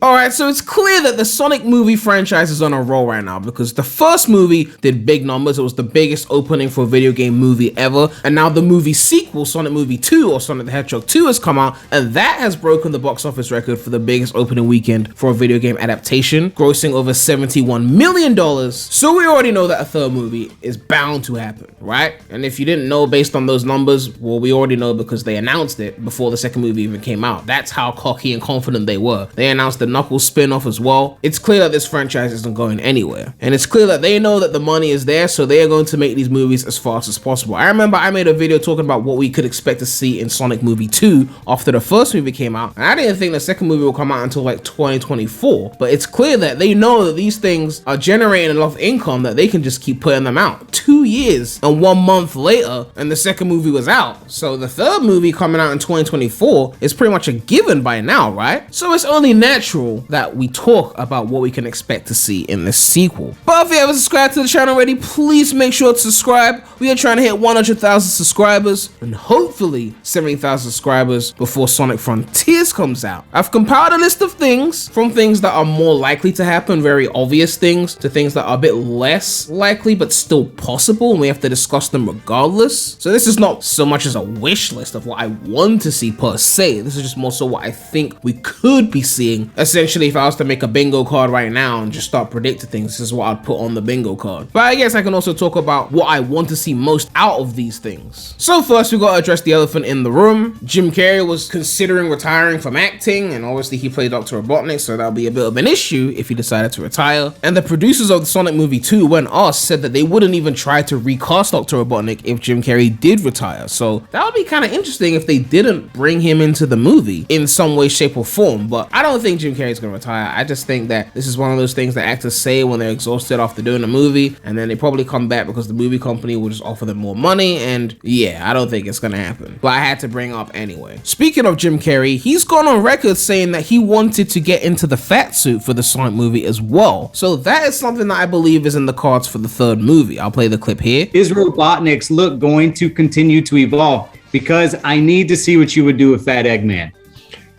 Alright, so it's clear that the Sonic movie franchise is on a roll right now because the first movie did big numbers. It was the biggest opening for a video game movie ever. And now the movie sequel, Sonic Movie 2 or Sonic the Hedgehog 2 has come out, and that has broken the box office record for the biggest opening weekend for a video game adaptation, grossing over $71 million. So we already know that a third movie is bound to happen, right? And if you didn't know based on those numbers, well, we already know because they announced it before the second movie even came out. That's how cocky and confident they were. They announced the Knuckles spin-off as well. It's clear that this franchise isn't going anywhere, and it's clear that they know that the money is there, so they are going to make these movies as fast as possible. I remember I made a video talking about what we could expect to see in Sonic Movie 2 after the first movie came out, and I didn't think the second movie will come out until like 2024, but it's clear that they know that these things are generating enough income that they can just keep putting them out. 2 years and 1 month later, and the second movie was out, so the third movie coming out in 2024 is pretty much a given by now, right? So it's only natural that we talk about what we can expect to see in the sequel. But if you haven't subscribed to the channel already, please make sure to subscribe. We are trying to hit 100,000 subscribers and hopefully 70,000 subscribers before Sonic Frontiers comes out. I've compiled a list of things, from things that are more likely to happen, very obvious things, to things that are a bit less likely but still possible, and we have to discuss them regardless. So this is not so much as a wish list of what I want to see per se. This is just more so what I think we could be seeing. Essentially, if I was to make a bingo card right now and just start predicting things, this is what I'd put on the bingo card. But I guess I can also talk about what I want to see most out of these things. So first, we got to address the elephant in the room. Jim Carrey was considering retiring from acting, and obviously he played Dr. Robotnik, so that'll be a bit of an issue if he decided to retire. And the producers of the Sonic Movie 2, when asked, said that they wouldn't even try to recast Dr. Robotnik if Jim Carrey did retire. So that would be kind of interesting if they didn't bring him into the movie in some way, shape, or form. But I don't think Jim Carrey's gonna retire. I just think that this is one of those things that actors say when they're exhausted after doing a movie, and then they probably come back because the movie company will just offer them more money, and yeah, I don't think it's gonna happen. But I had to bring up anyway. Speaking of Jim Carrey, he's gone on record saying that he wanted to get into the fat suit for the Sonic movie as well. So that is something that I believe is in the cards for the third movie. I'll play the clip here. Is Robotnik's look going to continue to evolve? Because I need to see what you would do with Fat Eggman.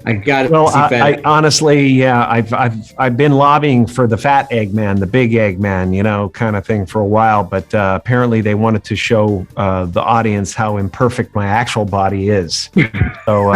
I got it. Well, I honestly, yeah, I've been lobbying for the Fat Eggman, the Big Eggman, you know, kind of thing for a while. But apparently, they wanted to show the audience how imperfect my actual body is. So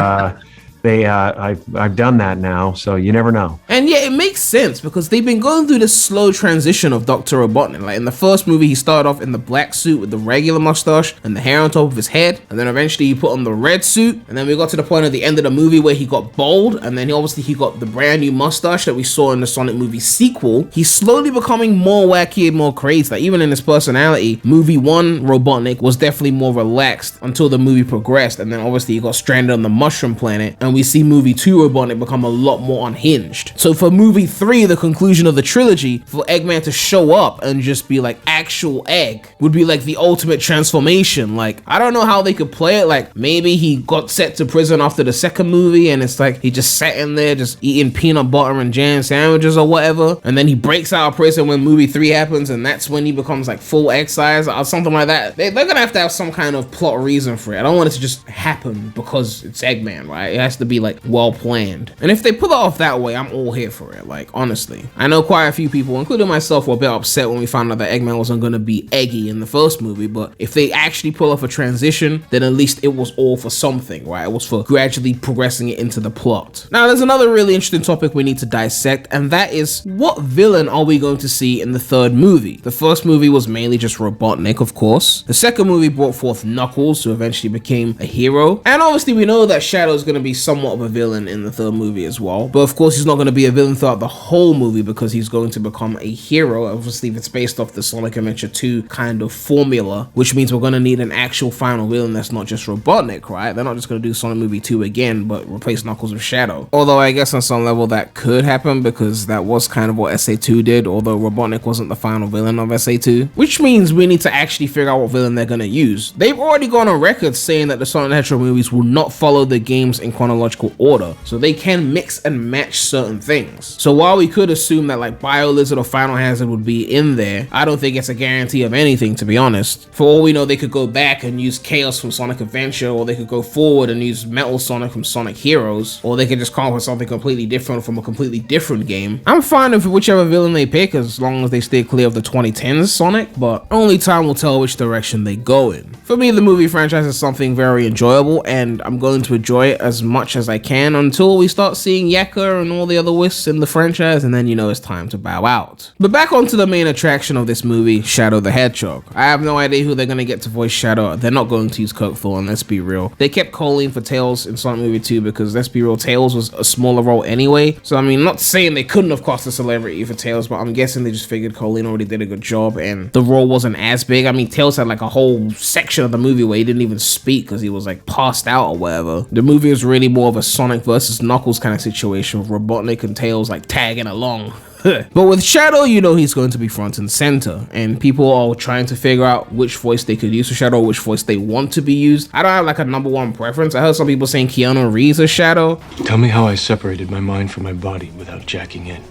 I've done that now, so you never know. And yeah, it makes sense because they've been going through this slow transition of Dr. Robotnik. Like in the first movie, he started off in the black suit with the regular mustache and the hair on top of his head, and then eventually he put on the red suit, and then we got to the point at the end of the movie where he got bald, and then he got the brand new mustache that we saw in the Sonic movie sequel. He's slowly becoming more wacky and more crazy. Like even in his personality, movie 1 Robotnik was definitely more relaxed until the movie progressed, and then obviously he got stranded on the mushroom planet, and we see movie 2 Robotnik become a lot more unhinged. So for movie 3, the conclusion of the trilogy, for Eggman to show up and just be like actual egg would be like the ultimate transformation. Like I don't know how they could play it. Like maybe he got sent to prison after the second movie and it's like he just sat in there just eating peanut butter and jam sandwiches or whatever, and then he breaks out of prison when movie 3 happens, and that's when he becomes like full egg size or something like that. They're gonna have to have some kind of plot reason for it. I don't want it to just happen because it's Eggman, right? It has to be like well planned. And if they pull it off that way, I'm all here for it. Like honestly, I know quite a few people, including myself, were a bit upset when we found out that Eggman wasn't going to be Eggy in the first movie, but if they actually pull off a transition, then at least it was all for something, right? It was for gradually progressing it into the plot. Now there's another really interesting topic we need to dissect, and that is what villain are we going to see in the third movie? The first movie was mainly just Robotnik, of course. The second movie brought forth Knuckles, who eventually became a hero, and obviously we know that Shadow is going to be somewhat of a villain in the third movie as well, but of course he's not going to be a villain throughout the whole movie because he's going to become a hero. Obviously if it's based off the Sonic Adventure 2 kind of formula, which means we're going to need an actual final villain that's not just Robotnik, right? They're not just going to do Sonic Movie 2 again but replace Knuckles with Shadow, although I guess on some level that could happen because that was kind of what SA2 did, although Robotnik wasn't the final villain of SA2, which means we need to actually figure out what villain they're going to use. They've already gone on record saying that the Sonic the Hedgehog movies will not follow the games in chronological chronological order, so they can mix and match certain things. So while we could assume that like BioLizard or Final Hazard would be in there, I don't think it's a guarantee of anything, to be honest. For all we know, they could go back and use Chaos from Sonic Adventure, or they could go forward and use Metal Sonic from Sonic Heroes, or they could just come up with something completely different from a completely different game. I'm fine with whichever villain they pick as long as they stay clear of the 2010s Sonic, but only time will tell which direction they go in. For me, the movie franchise is something very enjoyable, and I'm going to enjoy it as much as I can until we start seeing Yakka and all the other wisps in the franchise, and then you know it's time to bow out. But back onto the main attraction of this movie, Shadow the Hedgehog. I have no idea who they're going to get to voice Shadow. They're not going to use Kirk Thorne, let's be real. They kept calling for Tails in Sonic Movie 2 because, let's be real, Tails was a smaller role anyway. So I mean, not saying they couldn't have cast a celebrity for Tails, but I'm guessing they just figured Colleen already did a good job and the role wasn't as big. I mean, Tails had like a whole section of the movie where he didn't even speak because he was like passed out or whatever. The movie was really more of a Sonic versus Knuckles kind of situation with Robotnik and Tails like tagging along. But with Shadow, you know he's going to be front and center, and people are trying to figure out which voice they could use for Shadow, which voice they want to be used. I don't have like a number one preference. I heard some people saying Keanu Reeves as Shadow. Tell me how I separated my mind from my body without jacking in.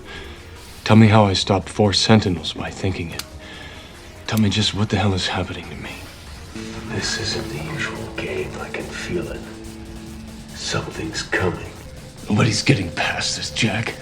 Tell me how I stopped 4 Sentinels by thinking it. Tell me just what the hell is happening to me. This isn't the usual game. I can feel it. Something's coming. Nobody's getting past this, Jack.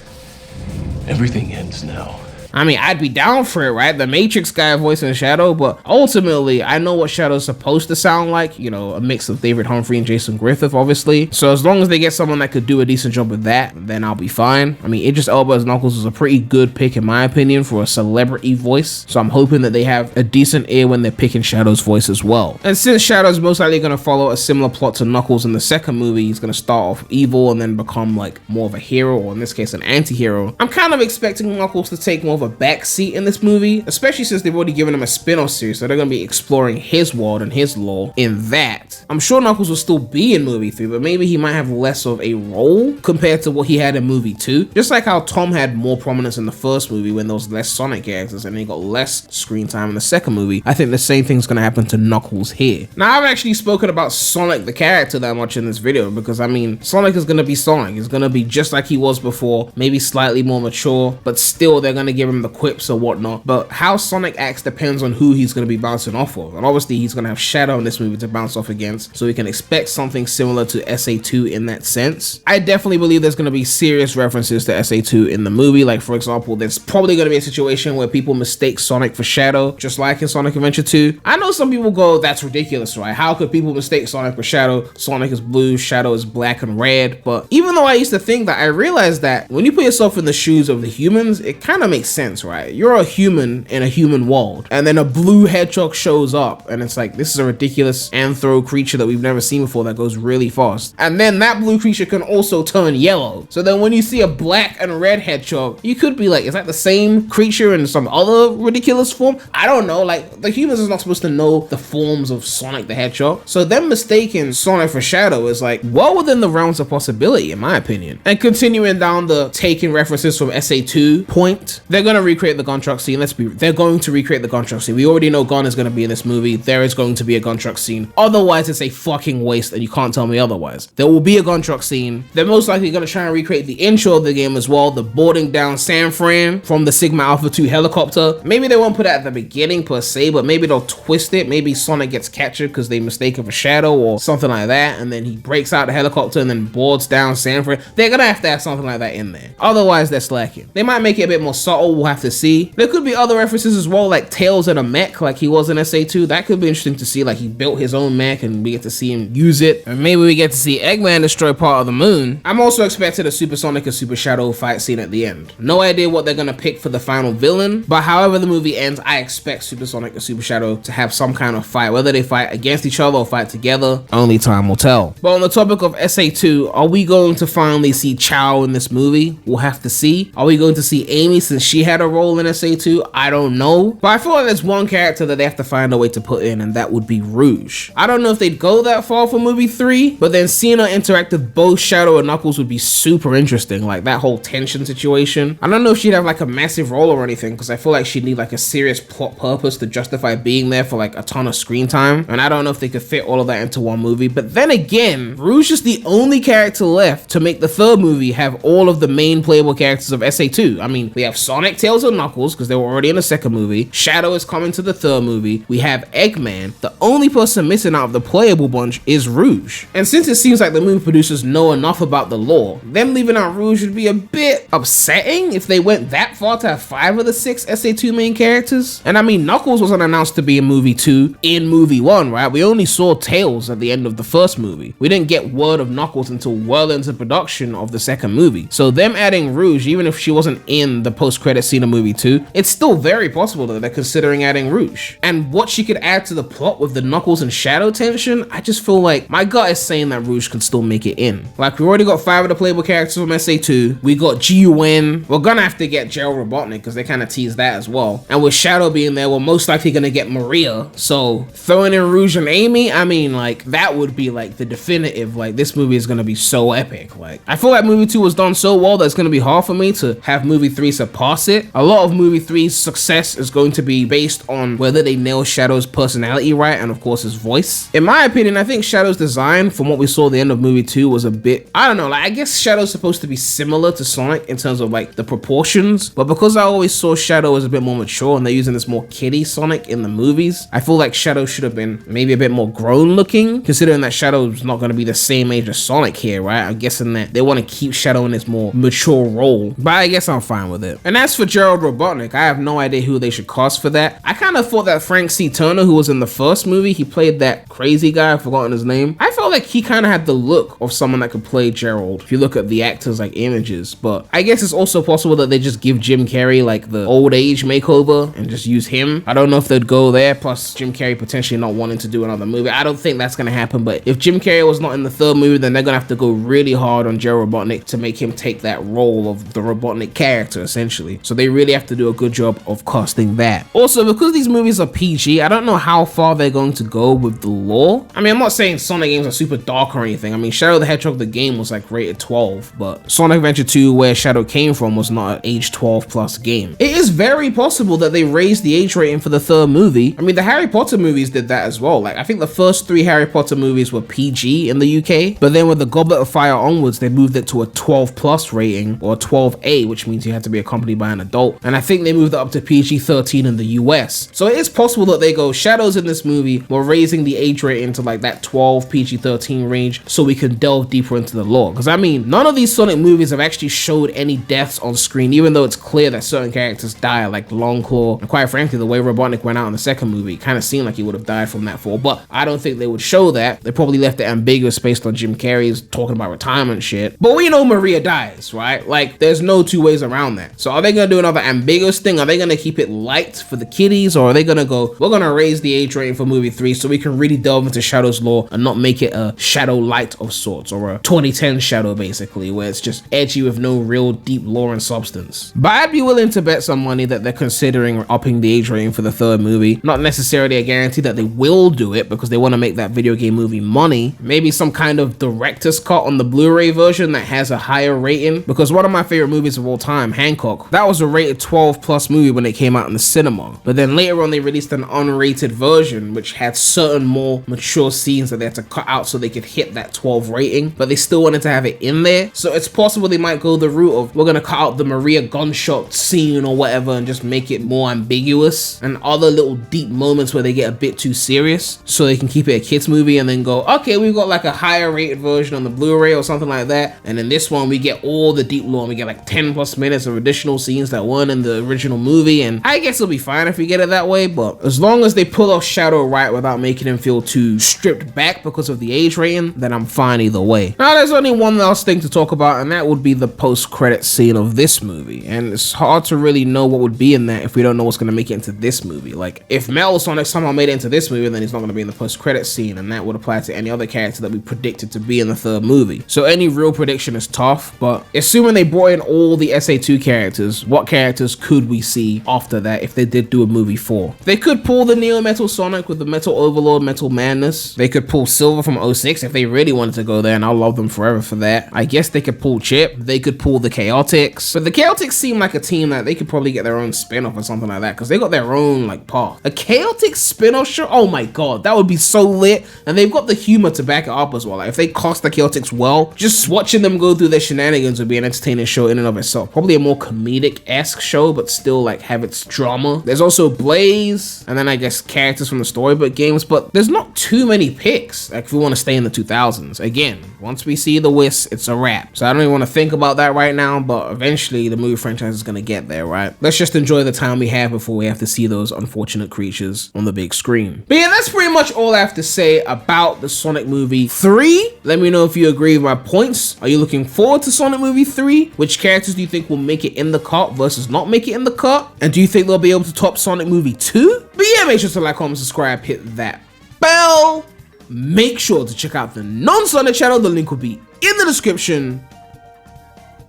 Everything ends now. I mean, I'd be down for it, right? The Matrix guy voicing Shadow, but ultimately, I know what Shadow's supposed to sound like, you know, a mix of David Humphrey and Jason Griffith, obviously. So as long as they get someone that could do a decent job with that, then I'll be fine. I mean, Idris Elba as Knuckles is a pretty good pick, in my opinion, for a celebrity voice. So I'm hoping that they have a decent ear when they're picking Shadow's voice as well. And since Shadow's most likely going to follow a similar plot to Knuckles in the second movie, he's going to start off evil and then become like more of a hero, or in this case, an anti-hero. I'm kind of expecting Knuckles to take more of a backseat in this movie, especially since they've already given him a spin-off series, so they're going to be exploring his world and his lore in that. I'm sure Knuckles will still be in movie 3, but maybe he might have less of a role compared to what he had in movie 2. Just like how Tom had more prominence in the first movie when there was less Sonic characters and he got less screen time in the second movie, I think the same thing's going to happen to Knuckles here. Now, I haven't actually spoken about Sonic the character that much in this video because, I mean, Sonic is going to be Sonic. He's going to be just like he was before, maybe slightly more mature, but still they're going to give him the quips or whatnot. But how Sonic acts depends on who he's going to be bouncing off of, and obviously he's going to have Shadow in this movie to bounce off against, so we can expect something similar to SA2 in that sense. I definitely believe there's going to be serious references to SA2 in the movie. Like, for example, there's probably going to be a situation where people mistake Sonic for Shadow, just like in Sonic Adventure 2. I know some people go, that's ridiculous, right? How could people mistake Sonic for Shadow? Sonic is blue, Shadow is black and red. But even though I used to think that, I realized that when you put yourself in the shoes of the humans, it kind of makes sense, right? You're a human in a human world, and then a blue hedgehog shows up, and it's like, this is a ridiculous anthro creature that we've never seen before that goes really fast. And then that blue creature can also turn yellow. So then when you see a black and red hedgehog, you could be like, is that the same creature in some other ridiculous form? I don't know. Like, the humans is not supposed to know the forms of Sonic the Hedgehog. So them mistaking Sonic for Shadow is like well within the realms of possibility, in my opinion. And continuing down the taking references from SA2 point, they're going to recreate the gun truck scene. They're going to recreate the gun truck scene. We already know Gun is going to be in this movie. There is going to be a gun truck scene. Otherwise, it's a fucking waste, and you can't tell me otherwise. There will be a gun truck scene. They're most likely going to try and recreate the intro of the game as well, the boarding down San Fran from the Sigma Alpha 2 helicopter. Maybe they won't put it at the beginning per se, but maybe they'll twist it. Maybe Sonic gets captured because they mistake him for Shadow or something like that, and then he breaks out the helicopter and then boards down San Fran. They're going to have something like that in there. Otherwise, they're slacking. They might make it a bit more subtle. We'll have to see. There could be other references as well, like Tails in a mech like he was in SA2. That could be interesting to see, like he built his own mech and we get to see him use it. And maybe we get to see Eggman destroy part of the moon. I'm also expecting a Super Sonic and Super Shadow fight scene at the end. No idea what they're gonna pick for the final villain, but however the movie ends, I expect Super Sonic and Super Shadow to have some kind of fight. Whether they fight against each other or fight together, only time will tell. But on the topic of SA2, are we going to finally see Chao in this movie? We'll have to see. Are we going to see Amy, since she she had a role in SA2? I don't know. But I feel like there's one character that they have to find a way to put in, and that would be Rouge. I don't know if they'd go that far for movie 3, but then seeing her interact with both Shadow and Knuckles would be super interesting, like that whole tension situation. I don't know if she'd have like a massive role or anything, because I feel like she'd need like a serious plot purpose to justify being there for like a ton of screen time, and I don't know if they could fit all of that into one movie. But then again, Rouge is the only character left to make the third movie have all of the main playable characters of SA2. I mean, we have Sonic, Tails, and Knuckles, because they were already in the second movie. Shadow is coming to the third movie. We have Eggman. The only person missing out of the playable bunch is Rouge. And since it seems like the movie producers know enough about the lore, them leaving out Rouge would be a bit upsetting if they went that far to have 5 of the 6 SA2 main characters. And I mean, Knuckles wasn't announced to be in movie 2 in movie 1, right? We only saw Tails at the end of the first movie. We didn't get word of Knuckles until well into production of the second movie. So them adding Rouge, even if she wasn't in the post-credit scene of movie 2, it's still very possible that they're considering adding Rouge. And what she could add to the plot with the Knuckles and Shadow tension, I just feel like my gut is saying that Rouge could still make it in. Like, we already got 5 of the playable characters from SA2. We got GUN. We're gonna have to get Gerald Robotnik, because they kind of teased that as well. And with Shadow being there, we're most likely gonna get Maria. So throwing in Rouge and Amy, I mean, like, that would be like the definitive, like, this movie is gonna be so epic. Like, I feel like movie 2 was done so well that it's gonna be hard for me to have movie 3 surpass it. A lot of movie 3's success is going to be based on whether they nail Shadow's personality right, and of course his voice. In my opinion, I think Shadow's design, from what we saw at the end of movie 2, was a bit, I don't know, like, I guess Shadow's supposed to be similar to Sonic in terms of like the proportions, but because I always saw Shadow as a bit more mature and they're using this more kiddie Sonic in the movies, I feel like Shadow should have been maybe a bit more grown looking, considering that Shadow's not going to be the same age as Sonic here, right? I'm guessing that they want to keep Shadow in this more mature role, but I guess I'm fine with it. And as for Gerald Robotnik, I have no idea who they should cast for that. I kind of thought that Frank C. Turner, who was in the first movie, he played that crazy guy, I've forgotten his name. I felt like he kind of had the look of someone that could play Gerald if you look at the actors like images, but I guess it's also possible that they just give Jim Carrey like the old age makeover and just use him. I don't know if they'd go there, plus Jim Carrey potentially not wanting to do another movie. I don't think that's gonna happen, but if Jim Carrey was not in the third movie, then they're gonna have to go really hard on Gerald Robotnik to make him take that role of the Robotnik character, essentially. So they really have to do a good job of casting that. Also, because these movies are PG, I don't know how far they're going to go with the lore. I mean, I'm not saying Sonic games are super dark or anything. I mean, Shadow the Hedgehog, the game, was like rated 12, but Sonic Adventure 2, where Shadow came from, was not an age 12 plus game. It is very possible that they raised the age rating for the third movie. I mean, the Harry Potter movies did that as well. Like, I think the first 3 Harry Potter movies were PG in the UK, but then with the Goblet of Fire onwards, they moved it to a 12 plus rating, or 12A, which means you have to be accompanied by an adult. And I think they moved it up to PG-13 in the US. So it is possible that they go, Shadow's in this movie, we're raising the age rating to like that 12 PG-13 range so we can delve deeper into the lore. Because I mean, none of these Sonic movies have actually showed any deaths on screen, even though it's clear that certain characters die, like Longclaw, and quite frankly, the way Robotnik went out in the second movie kind of seemed like he would have died from that fall, but I don't think they would show that. They probably left it ambiguous based on Jim Carrey's talking about retirement shit. But we know Maria dies, right? Like, there's no two ways around that. So are they gonna do another ambiguous thing? Are they gonna keep it light for the kiddies, or are they gonna go, we're gonna raise the age rating for movie 3 so we can really delve into Shadow's lore and not make it a Shadow light of sorts, or a 2010 Shadow basically, where it's just edgy with no real deep lore and substance. But I'd be willing to bet some money that they're considering upping the age rating for the third movie. Not necessarily a guarantee that they will do it, because they want to make that video game movie money. Maybe some kind of director's cut on the Blu-ray version that has a higher rating, because one of my favorite movies of all time, Hancock, that was a rated 12 plus movie when it came out in the cinema, but then later on they released an unrated version which had certain more mature scenes that they had to cut out so they could hit that 12 rating, but they still wanted to have it in there. So it's possible they might go the route of, we're gonna cut out the Maria gunshot scene or whatever and just make it more ambiguous, and other little deep moments where they get a bit too serious so they can keep it a kids movie, and then go, okay, we've got like a higher rated version on the Blu-ray or something like that, and in this one we get all the deep lore and we get like 10 plus minutes of additional scenes that weren't in the original movie. And I guess it'll be fine if we get it that way, but as long as they pull off Shadow right without making him feel too stripped back because of the age rating, then I'm fine either way. Now there's only one last thing to talk about, and that would be the post-credit scene of this movie, and it's hard to really know what would be in that if we don't know what's going to make it into this movie. Like, if Metal Sonic somehow made it into this movie, then he's not going to be in the post-credit scene, and that would apply to any other character that we predicted to be in the third movie. So any real prediction is tough, but assuming they brought in all the SA2 characters, what characters could we see after that if they did do a movie 4? They could pull the Neo Metal Sonic with the Metal Overlord, Metal Madness. They could pull Silver from 06 if they really wanted to go there, and I'll love them forever for that. I guess they could pull Chip. They could pull the Chaotix. But the Chaotix seem like a team that they could probably get their own spin-off or something like that, because they got their own like path. A Chaotix spin-off show? Oh my god, that would be so lit. And they've got the humor to back it up as well. Like if they cast the Chaotix well, just watching them go through their shenanigans would be an entertaining show in and of itself. Probably a more comedic-esque show, but still like have its drama. There's also Blaze, and then I guess characters from the storybook games, but there's not too many picks. Like if we want to stay in the 2000s. Again, once we see the Whisk, it's a wrap. So I don't even want to think about that right now, but eventually the movie franchise is going to get there, right? Let's just enjoy the time we have before we have to see those unfortunate creatures on the big screen. But yeah, that's pretty much all I have to say about the Sonic movie 3. Let me know if you agree with my points. Are you looking forward to Sonic movie 3? Which characters do you think will make it in the cut versus not make it in the cut? And do you think they'll be able to top Sonic movie 2? But yeah, make sure to like, comment, subscribe, hit that bell. Make sure to check out the non-Sonic channel. The link will be in the description.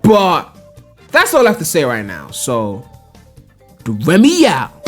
But that's all I have to say right now. So, Premy out.